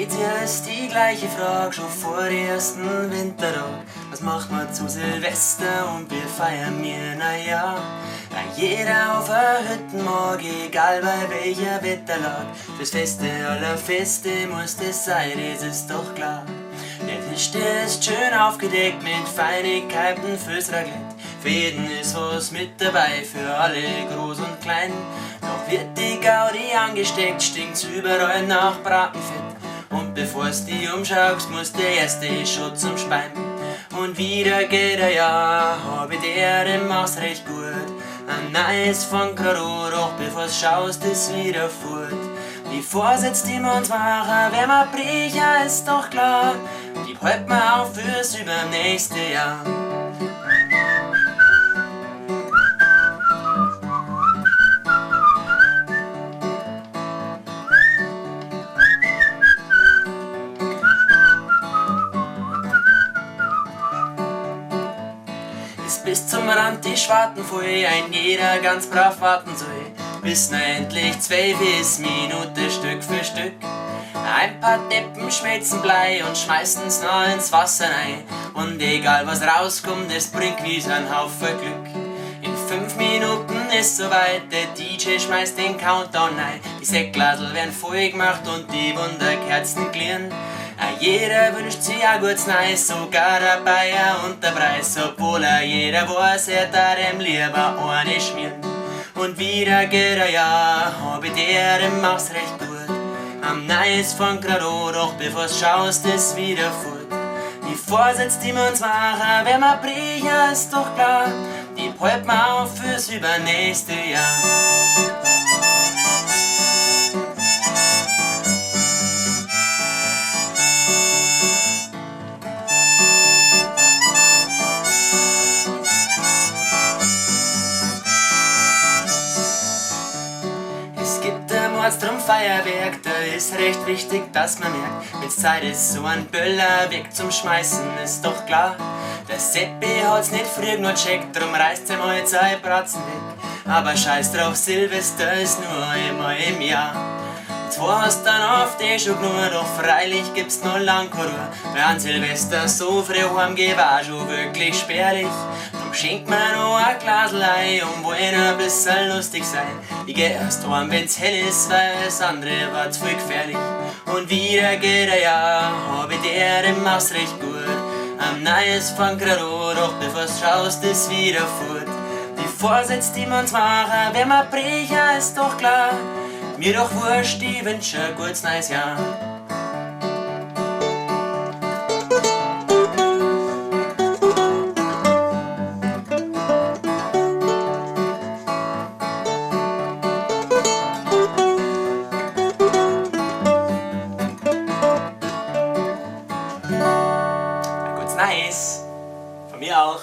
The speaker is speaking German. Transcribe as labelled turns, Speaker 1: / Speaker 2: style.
Speaker 1: Jedes Jahr ist die gleiche Frage, schon vor dem ersten Wintertag. Was macht man zu Silvester und wir feiern mir Neujahr? Jeder auf der Hüttenmorg, egal bei welcher Wetterlage. Fürs Feste aller Feste muss das sein, das ist doch klar. Der Tisch, der ist schön aufgedeckt mit Feinigkeiten fürs Raclette. Für jeden ist was mit dabei, für alle groß und klein. Doch wird die Gaudi angesteckt, stinkt's überall nach Bratenfett. Und bevor's die umschaust, muss der erste Schutz zum Spein. Und wieder geht ein Jahr, hab ich den mach's recht gut. Ein neues fängt grad an, doch bevor's schaust, ist wieder fort. Die Vorsitz, die wir uns machen, wenn wir brechen, ist doch klar. Die hält man auf fürs übernächste Jahr. Bis zum Rand die Schwarten voll, ein jeder ganz brav warten soll, bis noch endlich 12 ist, Minute Stück für Stück. Ein paar Deppen schmelzen Blei und schmeißen's noch ins Wasser rein. Und egal was rauskommt, es bringt wie so ein Haufen Glück. In 5 Minuten ist soweit, der DJ schmeißt den Countdown rein. Die Sektglasel werden voll gemacht und die Wunderkerzen klirren. Jeder wünscht sich ein gutes Neues, sogar der Bayer und der Preis, obwohl jeder weiß, er darf dem lieber eine schmieren. Und wieder geht ein Jahr, hab ich dem mach's recht gut. Am Neues fängt grad an, doch bevor's schaust, ist wieder fort. Die Vorsitz, die wir uns machen, wenn wir brechen, ist doch klar. Die hält man auf fürs übernächste Jahr. Drum Feuerwerk, da ist recht wichtig, dass man merkt, wenn's Zeit ist, so ein Böller weg zum Schmeißen, ist doch klar. Der Seppi hat's nicht früh genug checkt, drum reißt ihm halt seine Bratzen weg. Aber scheiß drauf, Silvester ist nur einmal im Jahr. Zwar hast dann oft schon genug, doch freilich gibt's noch lang keine Ruhe. Weil an Silvester so früh heimgehen war schon wirklich spärlich. Drum schenkt man noch ein Glasl ein und wollen ein bisschen lustig sein. Ich geh erst heim, wenn's hell ist, weil das andere war zu viel gefährlich. Und wieder geht ein Jahr, hab ich dem mach's recht gut. Am Neues fängt grad an, doch bevor's schaust, ist wieder fort. Die Vorsitz, die wir uns machen, wenn wir brechen, ist doch klar. Mir doch wurscht, ich wünsche ein gutes neues Jahr. Ein gutes Neues. Von mir auch.